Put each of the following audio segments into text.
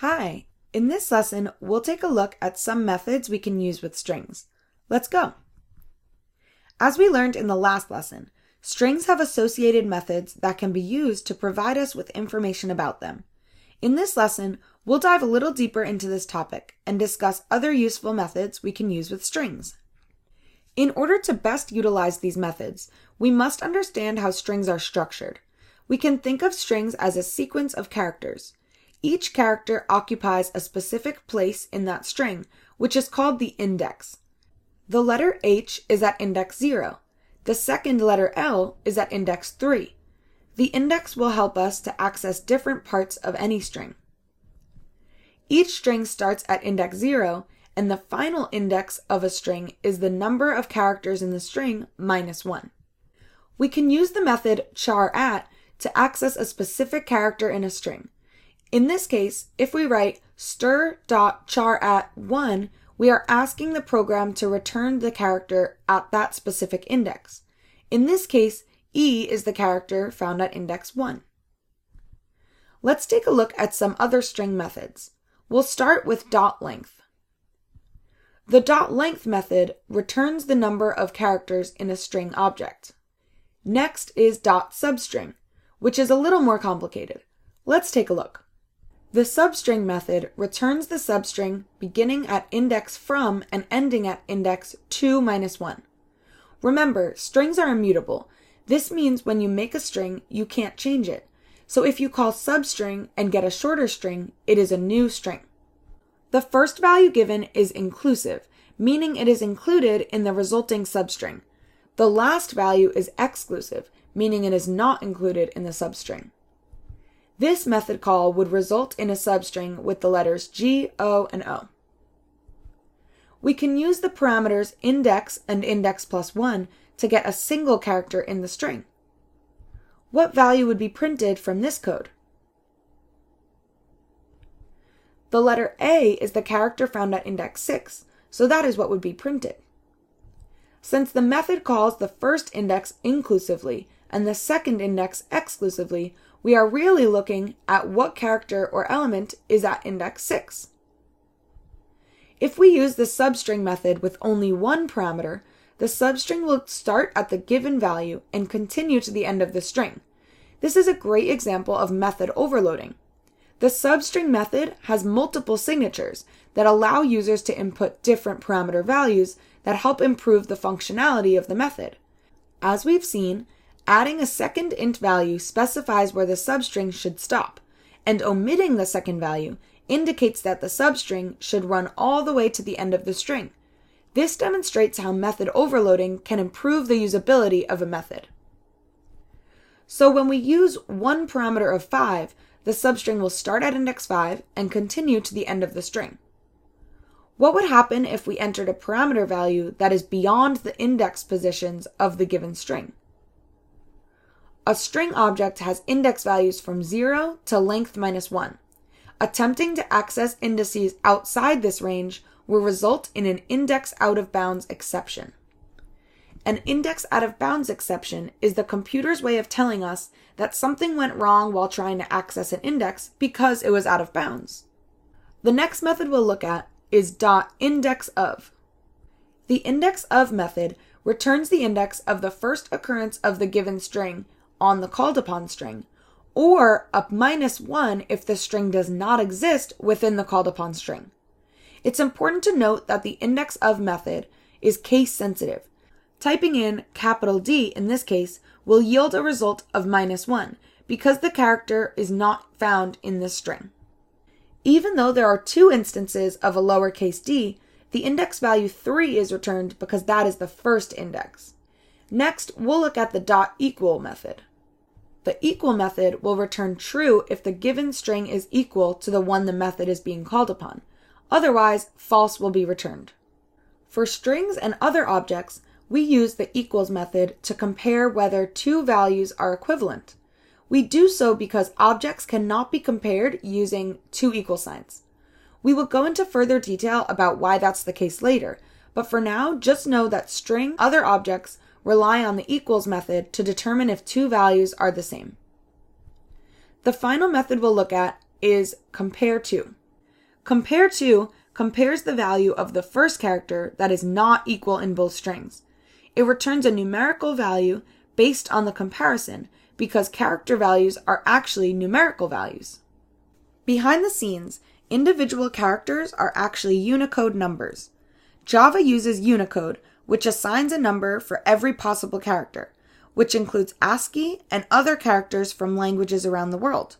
Hi! In this lesson, we'll take a look at some methods we can use with strings. Let's go! As we learned in the last lesson, strings have associated methods that can be used to provide us with information about them. In this lesson, we'll dive a little deeper into this topic and discuss other useful methods we can use with strings. In order to best utilize these methods, we must understand how strings are structured. We can think of strings as a sequence of characters. Each character occupies a specific place in that string, which is called the index. The letter H is at index 0. The second letter L is at index 3. The index will help us to access different parts of any string. Each string starts at index 0, and the final index of a string is the number of characters in the string minus 1. We can use the method char_at to access a specific character in a string. In this case, if we write str.char_at1, we are asking the program to return the character at that specific index. In this case, E is the character found at index 1. Let's take a look at some other string methods. We'll start with .length. The .length method returns the number of characters in a string object. Next is .substring, which is a little more complicated. Let's take a look. The substring method returns the substring beginning at index from and ending at index 2 minus 1. Remember, strings are immutable. This means when you make a string, you can't change it. So if you call substring and get a shorter string, it is a new string. The first value given is inclusive, meaning it is included in the resulting substring. The last value is exclusive, meaning it is not included in the substring. This method call would result in a substring with the letters G, O, and O. We can use the parameters index and index plus 1 to get a single character in the string. What value would be printed from this code? The letter A is the character found at index 6, so that is what would be printed. Since the method calls the first index inclusively and the second index exclusively, we are really looking at what character or element is at index 6. If we use the substring method with only one parameter, the substring will start at the given value and continue to the end of the string. This is a great example of method overloading. The substring method has multiple signatures that allow users to input different parameter values that help improve the functionality of the method. As we've seen, adding a second int value specifies where the substring should stop, and omitting the second value indicates that the substring should run all the way to the end of the string. This demonstrates how method overloading can improve the usability of a method. So when we use one parameter of 5, the substring will start at index 5 and continue to the end of the string. What would happen if we entered a parameter value that is beyond the index positions of the given string? A string object has index values from 0 to length minus 1. Attempting to access indices outside this range will result in an IndexOutOfBoundsException. An IndexOutOfBoundsException is the computer's way of telling us that something went wrong while trying to access an index because it was out of bounds. The next method we'll look at is .indexOf. The indexOf method returns the index of the first occurrence of the given string on the called upon string, or up -1 if the string does not exist within the called upon string. It's important to note that the indexOf method is case sensitive. Typing in capital D in this case will yield a result of -1 because the character is not found in this string. Even though there are two instances of a lowercase d, the index value 3 is returned because that is the first index. Next, we'll look at the .equal method. The equal method will return true if the given string is equal to the one the method is being called upon. Otherwise, false will be returned. For strings and other objects, we use the equals method to compare whether two values are equivalent. We do so because objects cannot be compared using two equal signs. We will go into further detail about why that's the case later, but for now, just know that string other objects rely on the equals method to determine if two values are the same. The final method we'll look at is compare to. Compare2 compares the value of the first character that is not equal in both strings. It returns a numerical value based on the comparison because character values are actually numerical values. Behind the scenes, individual characters are actually Unicode numbers. Java uses Unicode, which assigns a number for every possible character, which includes ASCII and other characters from languages around the world.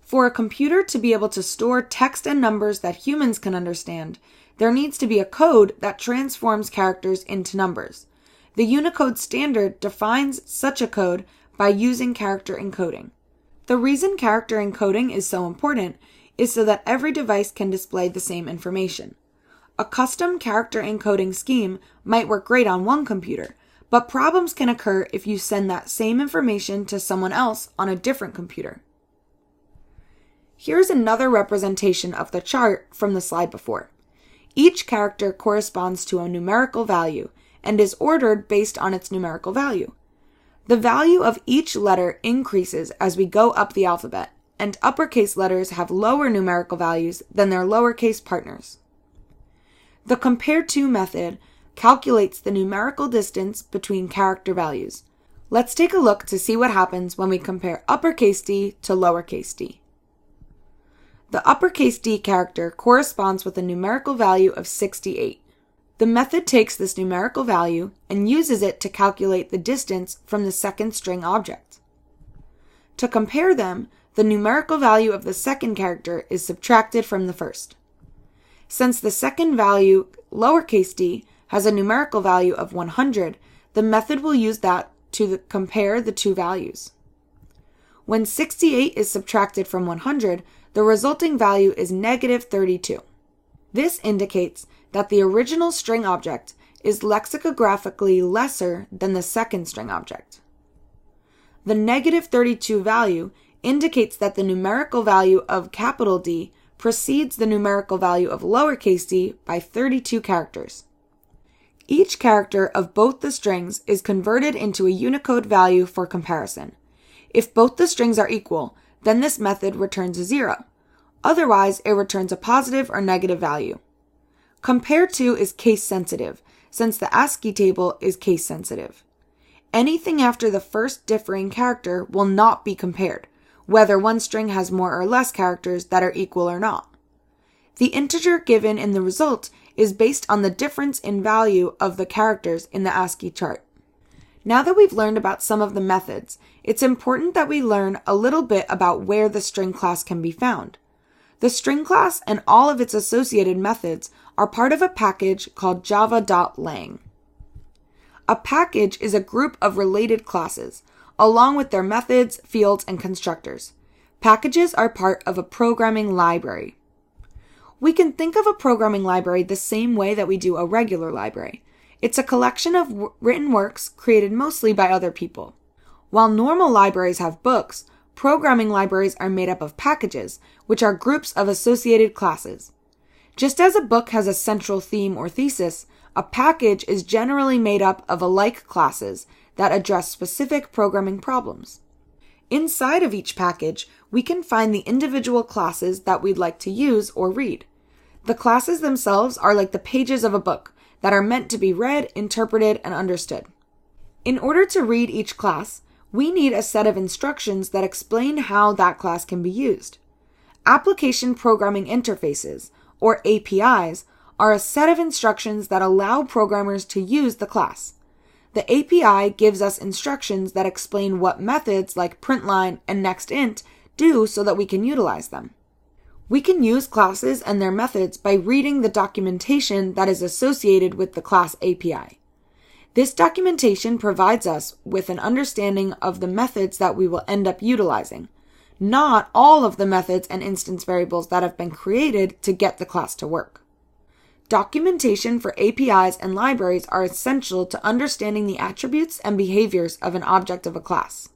For a computer to be able to store text and numbers that humans can understand, there needs to be a code that transforms characters into numbers. The Unicode standard defines such a code by using character encoding. The reason character encoding is so important is so that every device can display the same information. A custom character encoding scheme might work great on one computer, but problems can occur if you send that same information to someone else on a different computer. Here's another representation of the chart from the slide before. Each character corresponds to a numerical value and is ordered based on its numerical value. The value of each letter increases as we go up the alphabet, and uppercase letters have lower numerical values than their lowercase partners. The compare2 method calculates the numerical distance between character values. Let's take a look to see what happens when we compare uppercase D to lowercase d. The uppercase D character corresponds with a numerical value of 68. The method takes this numerical value and uses it to calculate the distance from the second string object. To compare them, the numerical value of the second character is subtracted from the first. Since the second value, lowercase d, has a numerical value of 100, the method will use that to compare the two values. When 68 is subtracted from 100, the resulting value is -32. This indicates that the original string object is lexicographically lesser than the second string object. The -32 value indicates that the numerical value of capital D precedes the numerical value of lowercase d by 32 characters. Each character of both the strings is converted into a Unicode value for comparison. If both the strings are equal, then this method returns a 0. Otherwise, it returns a positive or negative value. Compare2 is case sensitive, since the ASCII table is case sensitive. Anything after the first differing character will not be compared, whether one string has more or less characters that are equal or not. The integer given in the result is based on the difference in value of the characters in the ASCII chart. Now that we've learned about some of the methods, it's important that we learn a little bit about where the string class can be found. The string class and all of its associated methods are part of a package called java.lang. A package is a group of related classes, along with their methods, fields, and constructors. Packages are part of a programming library. We can think of a programming library the same way that we do a regular library. It's a collection of written works created mostly by other people. While normal libraries have books, programming libraries are made up of packages, which are groups of associated classes. Just as a book has a central theme or thesis, a package is generally made up of alike classes that address specific programming problems. Inside of each package, we can find the individual classes that we'd like to use or read. The classes themselves are like the pages of a book that are meant to be read, interpreted, and understood. In order to read each class, we need a set of instructions that explain how that class can be used. Application Programming Interfaces, or APIs, are a set of instructions that allow programmers to use the class. The API gives us instructions that explain what methods like println and nextInt do so that we can utilize them. We can use classes and their methods by reading the documentation that is associated with the class API. This documentation provides us with an understanding of the methods that we will end up utilizing, not all of the methods and instance variables that have been created to get the class to work. Documentation for APIs and libraries are essential to understanding the attributes and behaviors of an object of a class.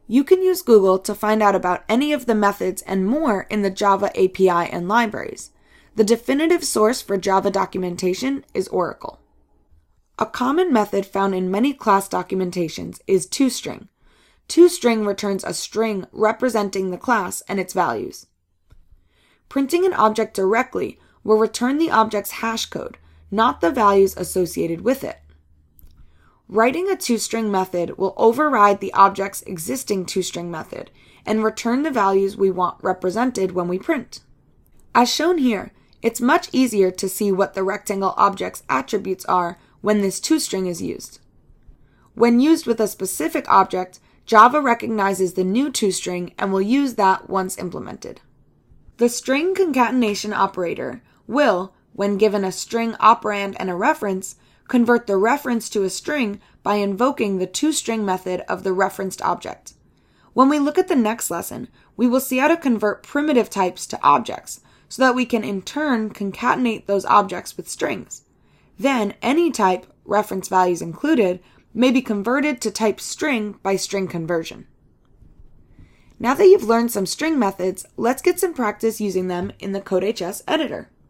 You can use Google to find out about any of the methods and more in the Java API and libraries. The definitive source for Java documentation is Oracle. A common method found in many class documentations is toString. toString returns a string representing the class and its values. Printing an object directly will return the object's hash code, not the values associated with it. Writing a toString method will override the object's existing toString method and return the values we want represented when we print. As shown here, it's much easier to see what the rectangle object's attributes are when this toString is used. When used with a specific object, Java recognizes the new toString and will use that once implemented. The string concatenation operator will, when given a string operand and a reference, convert the reference to a string by invoking the toString method of the referenced object. When we look at the next lesson, we will see how to convert primitive types to objects, so that we can in turn concatenate those objects with strings. Then any type, reference values included, may be converted to type string by string conversion. Now that you've learned some string methods, let's get some practice using them in the CodeHS editor.